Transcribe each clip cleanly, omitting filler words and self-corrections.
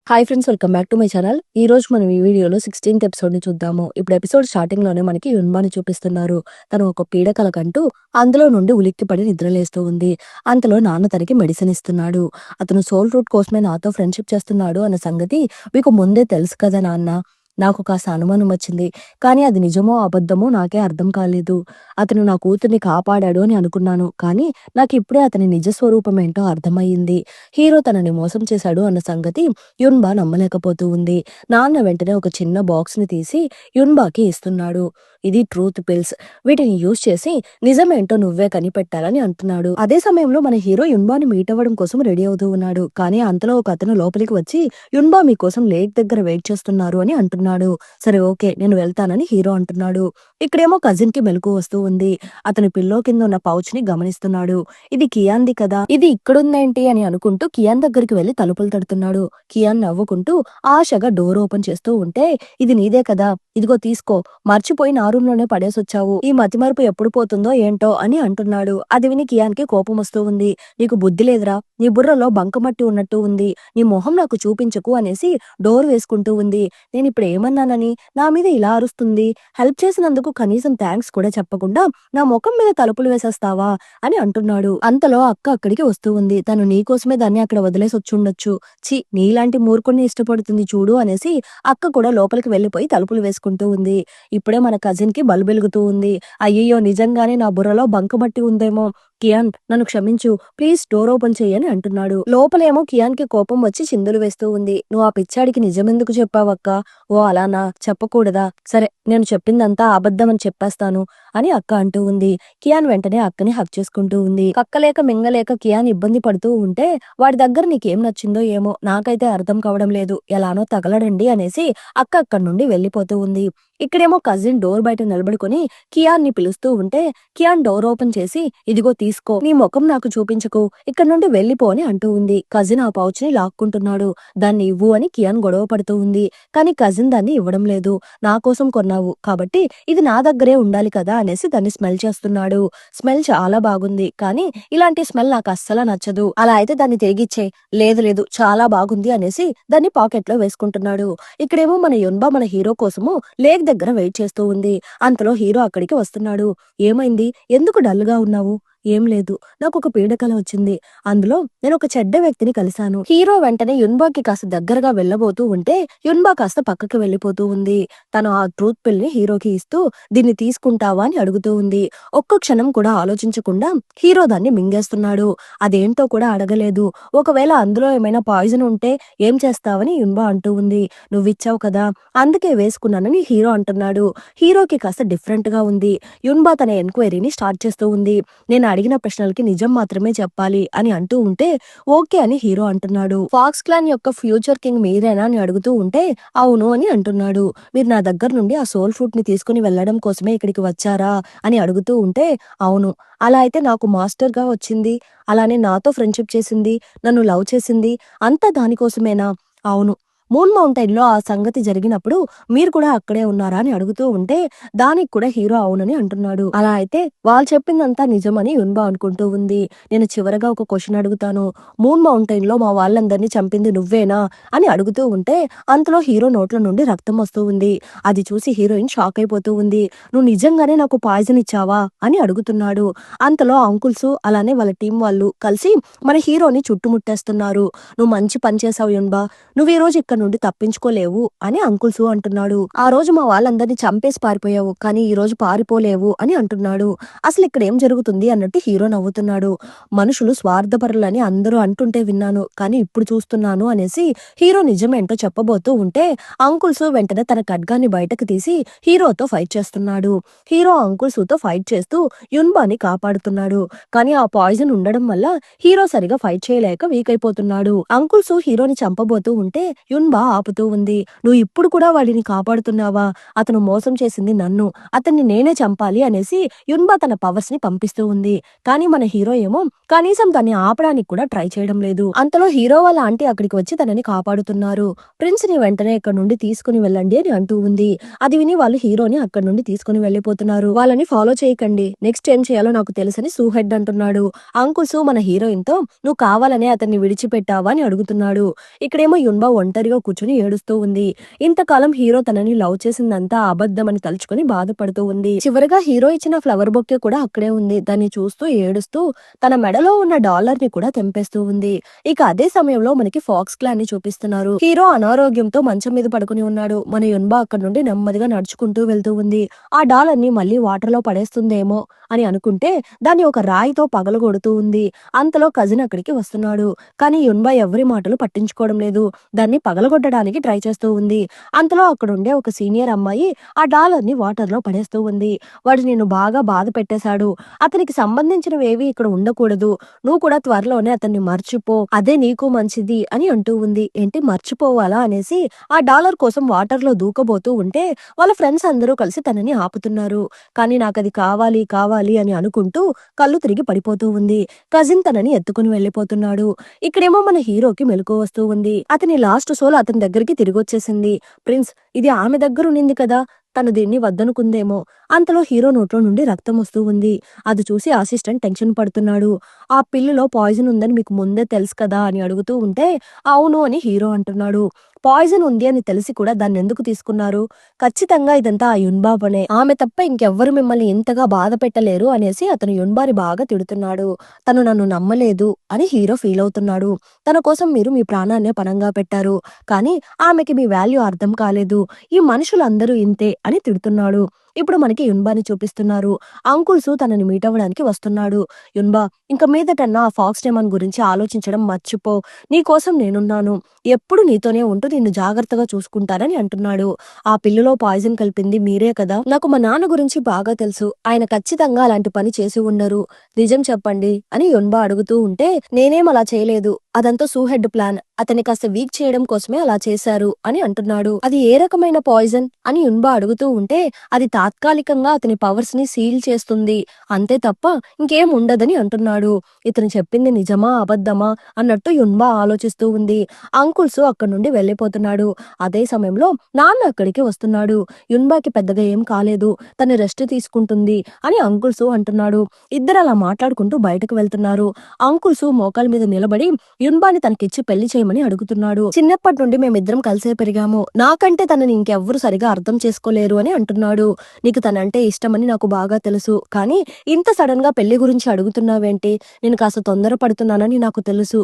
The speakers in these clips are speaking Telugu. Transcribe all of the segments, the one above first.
Hi friends, welcome back to my channel. ఈ రోజు మనం ఈ వీడియోలో 16th ఎపిసోడ్ ని చూద్దాము. ఇప్పుడు ఎపిసోడ్ స్టార్టింగ్ లోనే మనకి యున్బాని చూపిస్తున్నారు. తను ఒక పీడకలకంటూ అందులో నుండి ఉలిక్కిపడి నిద్రలేస్తూ ఉంది. అంతలో నాన్న తనకి మెడిసిన్ ఇస్తున్నాడు. అతను సోల్ ఫ్రూట్ కోసమే నాతో ఫ్రెండ్షిప్ చేస్తున్నాడు అన్న సంగతి మీకు ముందే తెలుసు కదా నాన్న. నాకు కాస్త అనుమానం వచ్చింది. కానీ అది నిజమో అబద్ధమో నాకే అర్థం కాలేదు. అతను నా కూతుర్ని కాపాడాడు అని అనుకున్నాను. కానీ నాకు ఇప్పుడే అతని నిజ స్వరూపం ఏంటో అర్థమయ్యింది. హీరో తనని మోసం చేశాడు అన్న సంగతి యున్బా నమ్మలేకపోతూ ఉంది. నాన్న వెంటనే ఒక చిన్న బాక్స్ ని తీసి యున్బాకి ఇస్తున్నాడు. ఇది ట్రూత్ పిల్స్. వీటిని యూజ్ చేసి నిజమేంటో నువ్వే కనిపెట్టాలని అంటున్నాడు. అదే సమయంలో మన హీరో యున్బాని మీట్ అవ్వడం కోసం రెడీ అవుతూ ఉన్నాడు. కానీ అంతలో ఒక అతను లోపలికి వచ్చి యున్బా మీకోసం లేక్ దగ్గర వెయిట్ చేస్తున్నారు అని అంటున్నాడు. సరే ఓకే, నేను వెళ్తానని హీరో అంటున్నాడు. ఇక్కడేమో కజిన్ కి మెలకు వస్తూ ఉంది. అతని పిల్లో కింద ఉన్న పౌచ్ ని గమనిస్తున్నాడు. ఇది కియాన్ది కదా, ఇది ఇక్కడుందేంటి అని అనుకుంటూ కియాన్ దగ్గరికి వెళ్లి తలుపులు తడుతున్నాడు. కియాన్ నవ్వుకుంటూ ఆశగా డోర్ ఓపెన్ చేస్తూ ఉంటే, ఇది నీదే కదా, ఇదిగో తీసుకో, మర్చిపోయి నా రూమ్ లోనే పడేసొచ్చావు, ఈ మతిమరుపు ఎప్పుడు పోతుందో ఏంటో అని అంటున్నాడు. అది విని కియాన్ కి కోపం వస్తూ ఉంది. నీకు బుద్ధి లేదురా, నీ బుర్రలో బంకమట్టి ఉన్నట్టు ఉంది, నీ మొహం నాకు చూపించకు అనేసి డోర్ వేసుకుంటూ ఉంది. నేను ఇప్పుడు ఏమన్నానని నా మీద ఇలా అరుస్తుంది, హెల్ప్ చేసినందుకు కనీసం థ్యాంక్స్ కూడా చెప్పకుండా నా ముఖం మీద తలుపులు వేసేస్తావా అని అంటున్నాడు. అంతలో అక్క అక్కడికి వస్తూ ఉంది. తను నీకోసమే దాన్ని అక్కడ వదిలేసి వచ్చుండొచ్చు, చి నీలాంటి మూర్ఖుణ్ణి ఇష్టపడుతుంది చూడు అనేసి అక్క కూడా లోపలికి వెళ్లిపోయి తలుపులు వేసుకుంటూ ఉంది. ఇప్పుడే మన కజిన్ కి బల్బు వెలుగుతూ ఉంది. అయ్యయ్యో, నిజంగానే నా బుర్రలో బంకమట్టి ఉందేమో, కియాన్ నన్ను క్షమించు, ప్లీజ్ డోర్ ఓపెన్ చెయ్యని అంటున్నాడు. లోపలేమో కియాన్ కి కోపం వచ్చి చిందులు వేస్తూ ఉంది. నువ్వు ఆ పిచ్చాడికి నిజమెందుకు చెప్పావక్క? ఓ అలానా, చెప్పకూడదా? సరే, నేను చెప్పిందంతా అబద్ధం అని చెప్పేస్తాను అని అక్క అంటూ ఉంది. కియాన్ వెంటనే అక్కని హక్ చేసుకుంటూ ఉంది. కక్కలేక మింగలేక కియాన్ ఇబ్బంది పడుతూ ఉంటే, వాడి దగ్గర నీకేం నచ్చిందో ఏమో నాకైతే అర్థం కావడం లేదు, ఎలానో తగలడండి అనేసి అక్క అక్కడి నుండి వెళ్లిపోతూ ఉంది. ఇక్కడేమో కజిన్ డోర్ బయట నిలబడుకొని కియాన్ ని పిలుస్తూ ఉంటే, కియాన్ డోర్ ఓపెన్ చేసి ఇదిగో తీసుకో, నీ ముఖం నాకు చూపించకు, ఇక్కడ నుండి వెళ్లిపో అని అంటూ ఉంది. కజిన్ ఆ పౌచ్ ని లాక్కుంటున్నాడు. దాన్ని ఇవ్వు అని కియాన్ గొడవ పడుతూ ఉంది. కానీ కజిన్ దాన్ని ఇవ్వడం లేదు. నా కోసం కొన్నావు కాబట్టి ఇది నా దగ్గరే ఉండాలి కదా అనేసి దాన్ని స్మెల్ చేస్తున్నాడు. స్మెల్ చాలా బాగుంది, కానీ ఇలాంటి స్మెల్ నాకు అస్సలు నచ్చదు, అలా అయితే దాన్ని తిరిగిచ్చే. లేదు లేదు, చాలా బాగుంది అనేసి దాన్ని పాకెట్ లో వేసుకుంటున్నాడు. ఇక్కడేమో మన యున్బా మన హీరో కోసము లేక్ దగ్గర వెయిట్ చేస్తూ ఉంది. అంతలో హీరో అక్కడికి వస్తున్నాడు. ఏమైంది, ఎందుకు డల్ గా ఉన్నావు? ఏం లేదు, నాకు ఒక పీడకల వచ్చింది, అందులో నేను ఒక చెడ్డ వ్యక్తిని కలిశాను. హీరో వెంటనే యున్బాకి కాస్త దగ్గరగా వెళ్ళబోతూ ఉంటే యున్బా కాస్త పక్కకి వెళ్ళిపోతూ ఉంది. తను ఆ ట్రూత్ పిల్ ని హీరోకి ఇస్తూ దీన్ని తీసుకుంటావా అని అడుగుతూ ఉంది. ఒక్క క్షణం కూడా ఆలోచించకుండా హీరో దాన్ని మింగేస్తున్నాడు. అదేంటో కూడా అడగలేదు. ఒకవేళ అందులో ఏమైనా పాయిజన్ ఉంటే ఏం చేస్తావని యున్బా అంటూ ఉంది. నువ్విచ్చావు కదా, అందుకే వేసుకున్నానని హీరో అంటున్నాడు. హీరోకి కాస్త డిఫరెంట్ గా ఉంది. యున్బా తన ఎంక్వైరీని స్టార్ట్ చేస్తూ ఉంది. నేను అడిగిన ప్రశ్నలకి నిజం మాత్రమే చెప్పాలి అని అంటూ ఉంటే ఓకే అని హీరో అంటున్నాడు. ఫాక్స్ క్లాన్ యొక్క ఫ్యూచర్ కింగ్ మీరేనా అని అడుగుతూ ఉంటే అవును అని అంటున్నాడు. మీరు నా దగ్గర నుండి ఆ సోల్ ఫ్రూట్ ని తీసుకుని వెళ్లడం కోసమే ఇక్కడికి వచ్చారా అని అడుగుతూ ఉంటే అవును. అలా అయితే నాకు మాస్టర్ గా వచ్చింది, అలానే నాతో ఫ్రెండ్షిప్ చేసింది, నన్ను లవ్ చేసింది అంతా దానికోసమేనా? అవును. మూన్ మౌంటైన్ లో ఆ సంగతి జరిగినప్పుడు మీరు కూడా అక్కడే ఉన్నారా అని అడుగుతూ ఉంటే దానికి కూడా హీరో అవునని అంటున్నాడు. అలా అయితే వాళ్ళు చెప్పిందంతా నిజమని యున్బా అనుకుంటూ ఉంది. నేను చివరగా ఒక క్వశ్చన్ అడుగుతాను, మూన్ మౌంటైన్ లో మా వాళ్ళందరినీ చంపింది నువ్వేనా అని అడుగుతూ ఉంటే అంతలో హీరో నోట్ల నుండి రక్తం వస్తూ ఉంది. అది చూసి హీరోయిన్ షాక్ అయిపోతూ ఉంది. నువ్వు నిజంగానే నాకు పాయిజన్ ఇచ్చావా అని అడుగుతున్నాడు. అంతలో అంకుల్స్ అలానే వాళ్ళ టీం వాళ్ళు కలిసి మన హీరోని చుట్టుముట్టేస్తున్నారు. నువ్వు మంచి పని చేసావు యున్బా, నువ్వు ఈ రోజు ఇక్కడ నుండి తప్పించుకోలేవు అని అంకుల్స్ అంటున్నాడు. ఆ రోజు మా వాళ్ళందరినీ చంపేసి పారిపోయావు, కానీ ఈ రోజు పారిపోలేవు అని అంటున్నాడు. అసలు ఇక్కడ ఏం జరుగుతుంది అన్నట్టు హీరో నవ్వుతున్నాడు. మనుషులు స్వార్థపరులని అందరూ అంటుంటే విన్నాను, కానీ ఇప్పుడు చూస్తున్నాను అనేసి హీరో నిజమేంటో చెప్పబోతూ ఉంటే అంకుల్స్ వెంటనే తన ఖడ్గాన్ని బయటకు తీసి హీరోతో ఫైట్ చేస్తున్నాడు. హీరో అంకుల్స్ తో ఫైట్ చేస్తూ యున్బాని కాపాడుతున్నాడు. కానీ ఆ పాయిజన్ ఉండడం వల్ల హీరో సరిగా ఫైట్ చేయలేక వీక్ అయిపోతున్నాడు. అంకుల్స్ హీరోని చంపబోతూ ఉంటే యున్బా ఆపుతూ ఉంది. నువ్వు ఇప్పుడు కూడా వాడిని కాపాడుతున్నావా? అతను మోసం చేసింది నన్ను, అతన్ని నేనే చంపాలి అనేసి యున్బా తన పవర్స్ ని పంపిస్తూ ఉంది. కానీ మన హీరో ఏమో కనీసం దాన్ని ఆపడానికి కూడా ట్రై చేయడం లేదు. అంతలో హీరో వాళ్ళ ఆంటీ అక్కడికి వచ్చి తనని కాపాడుతున్నారు. ప్రిన్స్ ని వెంటనే ఇక్కడ నుండి తీసుకుని వెళ్ళండి అని అంటూ ఉంది. అది విని వాళ్ళు హీరోని అక్కడ నుండి తీసుకుని వెళ్ళిపోతున్నారు. వాళ్ళని ఫాలో చేయకండి, నెక్స్ట్ ఏం చేయాలో నాకు తెలుసని సూహెడ్ అంటున్నాడు. అంకుల్స్ మన హీరోయిన్ తో నువ్వు కావాలనే అతన్ని విడిచిపెట్టావా అని అడుగుతున్నాడు. ఇక్కడేమో యున్బా ఒంటరిగా కూర్చొని ఏడుస్తూ ఉంది. ఇంతకాలం హీరో తనని లవ్ చేసిందంతా అబద్ధమని తలుచుకొని బాధపడుతూ ఉంది. చివరగా హీరో ఇచ్చిన ఫ్లవర్ బొకే కూడా అక్కడే ఉంది. దాన్ని చూస్తూ ఏడుస్తూ తన మెడలో ఉన్న డాలర్ ని కూడా తెంపేస్తూ ఉంది. ఇక అదే సమయంలో మనకి ఫాక్స్ క్లాన్ ని చూపిస్తున్నారు. హీరో అనారోగ్యంతో మంచం మీద పడుకుని ఉన్నాడు. మన యున్బా అక్కడ నుండి నెమ్మదిగా నడుచుకుంటూ వెళ్తూ ఉంది. ఆ డాలర్ ని మళ్ళీ వాటర్ లో పడేస్తుందేమో అని అనుకుంటే దాన్ని ఒక రాయితో పగలగొడుతూ ఉంది. అంతలో కజిన్ అక్కడికి వస్తున్నాడు. కానీ యున్బా ఎవరి మాటలు పట్టించుకోవడం లేదు. దాన్ని పగలగొట్టడానికి ట్రై చేస్తూ ఉంది. అంతలో అక్కడుండే ఒక సీనియర్ అమ్మాయి ఆ డాలర్ ని వాటర్ లో పడేస్తూ ఉంది. వాడు నిన్ను బాగా బాధ పెట్టేశాడు. అతనికి సంబంధించినవేవి ఇక్కడ ఉండకూడదు. నువ్వు కూడా త్వరలోనే అతన్ని మర్చిపో. అదే నీకు మంచిది అని అంటూ ఉంది. ఏంటి మర్చిపోవాలా అనేసి ఆ డాలర్ కోసం వాటర్ లో దూకబోతూ ఉంటే వాళ్ళ ఫ్రెండ్స్ అందరూ కలిసి తనని ఆపుతున్నారు. కానీ నాకది కావాలి కావాలి అని అనుకుంటూ కళ్ళు తిరిగి పడిపోతూ ఉంది. కజిన్ తనని ఎత్తుకుని వెళ్ళిపోతున్నాడు. ఇక్కడేమో మన హీరోకి మెలకువ వస్తూ ఉంది. అతని లాస్ట్ సోల్ అతని దగ్గరికి తిరిగొచ్చేసింది. ప్రిన్స్, ఇది ఆమె దగ్గర ఉన్నింది కదా, తను దీన్ని వద్దనుకుందేమో. అంతలో హీరో నోట్లో నుండి రక్తం వస్తూ ఉంది. అది చూసి అసిస్టెంట్ టెన్షన్ పడుతున్నాడు. ఆ పిల్లులో పాయిజన్ ఉందని మీకు ముందే తెలుసు కదా అని అడుగుతూ ఉంటే అవును అని హీరో అంటున్నాడు. పాయిజన్ ఉంది అని తెలిసి కూడా దాన్ని ఎందుకు తీసుకున్నారు? ఖచ్చితంగా ఇదంతా ఆ యున్బా పనే. ఆమె తప్ప ఇంకెవ్వరు మిమ్మల్ని ఇంతగా బాధ పెట్టలేరు అనేసి అతను యున్బాని బాగా తిడుతున్నాడు. తను నన్ను నమ్మలేదు అని హీరో ఫీల్ అవుతున్నాడు. తన కోసం మీరు మీ ప్రాణాన్నే పణంగా పెట్టారు. కానీ ఆమెకి మీ వాల్యూ అర్థం కాలేదు. ఈ మనుషులందరూ ఇంతే అని తిడుతున్నాడు. ఇప్పుడు మనకి యున్బాని చూపిస్తున్నారు. అంకుల్సు తనని మీట్ అవ్వడానికి వస్తున్నాడు. యున్బా, ఇంక మీదటన్నా ఆ ఫాక్స్ డెమాన్ గురించి ఆలోచించడం మర్చిపో. నీకోసం నేనున్నాను. ఎప్పుడు నీతోనే ఉంటూ నిన్ను జాగ్రత్తగా చూసుకుంటానని అంటున్నాడు. ఆ పిల్లులో పాయిజన్ కలిపింది మీరే కదా. నాకు మా నాన్న గురించి బాగా తెలుసు. ఆయన ఖచ్చితంగా అలాంటి పని చేసి ఉండరు. నిజం చెప్పండి అని యున్బా అడుగుతూ ఉంటే నేనేం అలా చేయలేదు. అదంతా సూహెడ్ ప్లాన్. అతని కాస్త వీక్ చేయడం కోసమే అలా చేశారు అని అంటున్నాడు. అది ఏ రకమైన పాయిజన్ అని యున్బా అడుగుతూ ఉంటే అది తాత్కాలికంగా అతని పవర్స్ ని సీల్ చేస్తుంది. అంతే తప్ప ఇంకేం ఉండదని అంటున్నాడు. ఇతను చెప్పింది నిజమా అబద్ధమా అన్నట్టు యున్బా ఆలోచిస్తూ ఉంది. అంకుల్స్ అక్కడి నుండి వెళ్లిపోతున్నాడు. అదే సమయంలో నాన్న అక్కడికి వస్తున్నాడు. యున్బాకి పెద్దగా ఏం కాలేదు. తను రెస్ట్ తీసుకుంటుంది అని అంకుల్స్ అంటున్నాడు. ఇద్దరు అలా మాట్లాడుకుంటూ బయటకు వెళ్తున్నారు. అంకుల్స్ మోకాల మీద నిలబడి యున్బాని తనకిచ్చి పెళ్లి చేయమని అడుగుతున్నాడు. చిన్నప్పటి నుండి మేమిద్దరం కలిసే పెరిగాము. నాకంటే తనని ఇంకెవ్వరు సరిగా అర్థం చేసుకోలేరు అని అంటున్నాడు. నీకు తనంటే ఇష్టమని నాకు బాగా తెలుసు. కానీ ఇంత సడన్ గా పెళ్లి గురించి అడుగుతున్నావేంటి? నేను కాస్త తొందరపడుతున్నానని నాకు తెలుసు.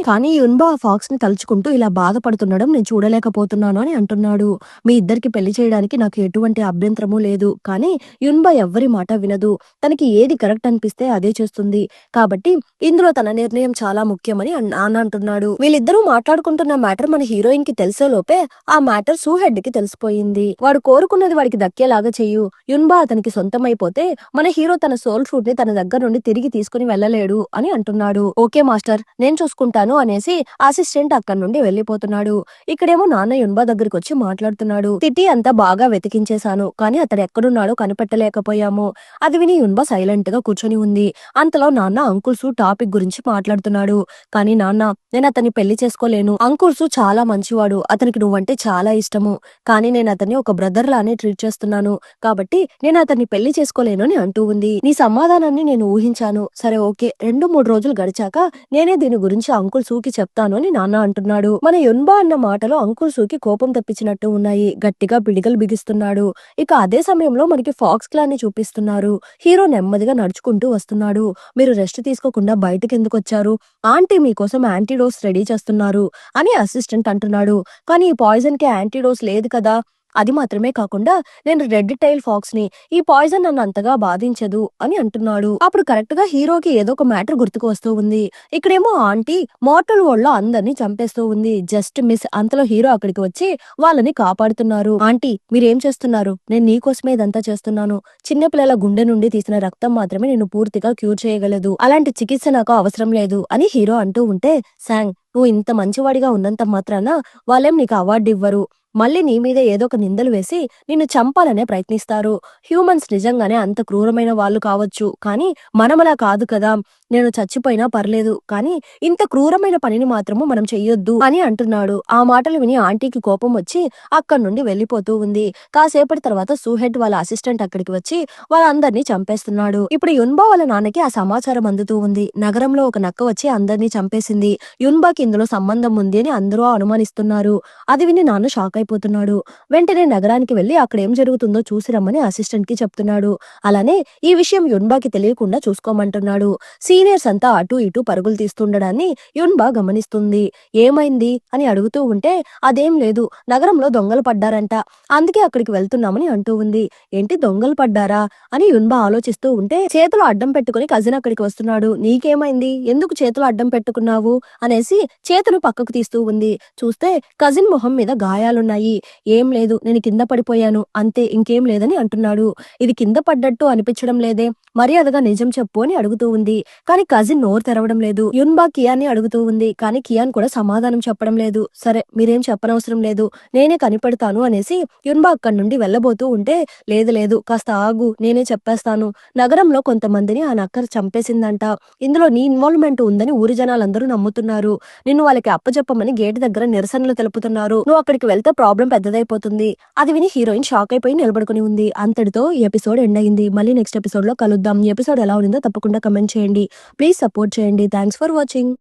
కానీ యున్బా ఆ ఫాక్స్ ని తలుచుకుంటూ ఇలా బాధపడుతుండడం నేను చూడలేకపోతున్నాను అని అంటున్నాడు. మీ ఇద్దరికి పెళ్లి చేయడానికి నాకు ఎటువంటి అభ్యంతరమూ లేదు. కానీ యున్బా ఎవ్వరి మాట వినదు. తనకి ఏది కరెక్ట్ అనిపిస్తే అదే చేస్తుంది. కాబట్టి ఇందులో తన నిర్ణయం చాలా ముఖ్యమని నాన్న అంటున్నాడు. వీళ్ళిద్దరూ మాట్లాడుకుంటున్న మ్యాటర్ మన హీరోయిన్ కి తెలిసే లోపే ఆ మ్యాటర్ సూహెడ్ కి తెలిసిపోయింది. వాడు కోరుకున్నది వాడికి దక్కేలాగా చెయ్యు. యున్బా అతనికి సొంతమైపోతే మన హీరో తన సోల్ ఫ్రూట్ ని తన దగ్గర నుండి తిరిగి తీసుకుని వెళ్ళలేడు అని అంటున్నాడు. ఓకే మాస్టర్, నేను చూసుకుంటాను అనేసి అసిస్టెంట్ అక్కడి నుండి వెళ్లిపోతున్నాడు. ఇక్కడేమో నాన్న యున్బా దగ్గరికి వచ్చి మాట్లాడుతున్నాడు. సిటీ అంతా బాగా వెతికించేశాను. కానీ అతడు ఎక్కడున్నాడో కనిపెట్టలేకపోయాము. అది విని యున్బా సైలెంట్ గా కూర్చొని ఉంది. అంతలో నాన్న అంకుల్స్ టాపిక్ గురించి మాట్లాడుతున్నాడు. కానీ నాన్న, నేను అతన్ని పెళ్లి చేసుకోలేను. అంకుల్స్ చాలా మంచివాడు. అతనికి నువ్వంటే చాలా ఇష్టము. కానీ నేను అతన్ని ఒక బ్రదర్ లానే ట్రీట్ చేస్తున్నాను. కాబట్టి నేను అతన్ని పెళ్లి చేసుకోలేను అని అంటూ ఉంది. నీ సమాధానాన్ని నేను ఊహించాను. సరే ఓకే, 2-3 రోజులు గడిచాక నేనే దీని గురించి అంకుల్ సూకి చెప్తాను అని నాన్న అంటున్నాడు. మన యున్బా అన్న మాటలో అంకుల్ సూకి కోపం తెప్పించినట్టు ఉన్నాయి. గట్టిగా బిడిగలు బిగిస్తున్నాడు. ఇక అదే సమయంలో మనకి ఫాక్స్ క్లాన్ ని చూపిస్తున్నారు. హీరో నెమ్మదిగా నడుచుకుంటూ వస్తున్నాడు. మీరు రెస్ట్ తీసుకోకుండా బయటకు ఎందుకు వచ్చారు? ఆంటీ మీకోసం యాంటీడోస్ రెడీ చేస్తున్నారు అని అసిస్టెంట్ అంటున్నాడు. కానీ ఈ పాయిజన్ కి యాంటీడోస్ లేదు కదా. అది మాత్రమే కాకుండా నేను రెడ్ టైల్ ఫాక్స్ ని, ఈ పాయిజన్ నన్ను అంతగా బాధించదు అని అంటున్నాడు. అప్పుడు కరెక్ట్ గా హీరోకి ఏదో ఒక మ్యాటర్ గుర్తుకు వస్తూ ఉంది. ఇక్కడేమో ఆంటీ మార్టల్ వరల్డ్ లో అందరినీ చంపేస్తూ ఉంది. Just miss. అంతలో హీరో అక్కడికి వచ్చి వాళ్ళని కాపాడుతున్నారు. ఆంటీ, మీరేం చేస్తున్నారు? నేను నీకోసమే ఇదంతా చేస్తున్నాను. చిన్నపిల్లల గుండె నుండి తీసిన రక్తం మాత్రమే నేను పూర్తిగా క్యూర్ చేయగలదు. అలాంటి చికిత్స నాకు అవసరం లేదు అని హీరో అంటూ ఉంటే, శాంగ్, నువ్వు ఇంత మంచివాడిగా ఉన్నంత మాత్రాన వాళ్ళేం నీకు అవార్డు ఇవ్వరు. మళ్ళీ నీ మీదే ఏదో ఒక నిందలు వేసి నిన్ను చంపాలనే ప్రయత్నిస్తారు. హ్యూమన్స్ నిజంగానే అంత క్రూరమైన వాళ్ళు కావచ్చు. కానీ మనమలా కాదు కదా! నేను చచ్చిపోయినా పర్లేదు. కానీ ఇంత క్రూరమైన పనిని మాత్రము మనం చెయ్యొద్దు అని అంటున్నాడు. ఆ మాటలు విని ఆంటీకి కోపం వచ్చి అక్కడి నుండి వెళ్ళిపోతూ ఉంది. కాసేపటి తర్వాత సూహెడ్ వాళ్ళ అసిస్టెంట్ అక్కడికి వచ్చి వాళ్ళందరినీ చంపేస్తున్నాడు. ఇప్పుడు యున్బా వాళ్ళ నాన్నకి ఆ సమాచారం అందుతూ ఉంది. నగరంలో ఒక నక్క వచ్చి అందరినీ చంపేసింది. యున్బాకి ఇందులో సంబంధం ఉంది అని అందరూ అనుమానిస్తున్నారు. అది విని నాన్న షాక్ అయిపోతున్నాడు. వెంటనే నగరానికి వెళ్లి అక్కడ ఏం జరుగుతుందో చూసి రమ్మని అసిస్టెంట్ కి చెప్తున్నాడు. అలానే ఈ విషయం యున్బాకి తెలియకుండా చూసుకోమంటున్నాడు. సీనియర్స్ అంతా అటు ఇటు పరుగులు తీస్తుండడాన్ని యున్బా గమనిస్తుంది. ఏమైంది అని అడుగుతూ ఉంటే అదేం లేదు, నగరంలో దొంగలు పడ్డారంట, అందుకే అక్కడికి వెళ్తున్నామని అంటూ ఉంది. ఏంటి దొంగలు పడ్డారా అని యున్బా ఆలోచిస్తూ ఉంటే చేతులు అడ్డం పెట్టుకుని కజిన్ అక్కడికి వస్తున్నాడు. నీకేమైంది, ఎందుకు చేతులు అడ్డం పెట్టుకున్నావు అనేసి చేతులు పక్కకు తీస్తూ ఉంది. చూస్తే కజిన్ మొహం మీద గాయాలున్నాయి. ఏం లేదు, నేను కింద పడిపోయాను అంతే, ఇంకేం లేదని అంటున్నాడు. ఇది కింద పడ్డట్టు అనిపించడం లేదే, మర్యాదగా నిజం చెప్పు అని అడుగుతూ ఉంది. కానీ కజిన్ నోరు తెరవడం లేదు. యున్బా కియాన్ని అడుగుతూ ఉంది. కానీ కియాన్ కూడా సమాధానం చెప్పడం లేదు. సరే మీరేం చెప్పనవసరం లేదు, నేనే కనిపెడతాను అనేసి యున్బా అక్కడి నుండి వెళ్ళబోతూ ఉంటే లేదు లేదు కాస్త ఆగు, నేనే చెప్పేస్తాను. నగరంలో కొంతమందిని ఆ నక్క చంపేసిందంట. ఇందులో నీ ఇన్వాల్వ్మెంట్ ఉందని ఊరి జనాలందరూ నమ్ముతున్నారు. నిన్ను వాళ్ళకి అప్పచెప్పమని గేట్ దగ్గర నిరసనలు తెలుపుతున్నారు. నువ్వు అక్కడికి వెళ్తే ప్రాబ్లం పెద్దదైపోతుంది. అది విని హీరోయిన్ షాక్ అయిపోయి నిలబడుకుని ఉంది. అంతటితో ఈ ఎపిసోడ్ ఎండ్ అయింది. మళ్ళీ నెక్స్ట్ ఎపిసోడ్ లో కలుద్దాం. ఈ ఎపిసోడ్ ఎలా ఉందో తప్పకుండా కమెంట్ చేయండి. ప్లీజ్ సపోర్ట్ చేయండి. Thanks for watching.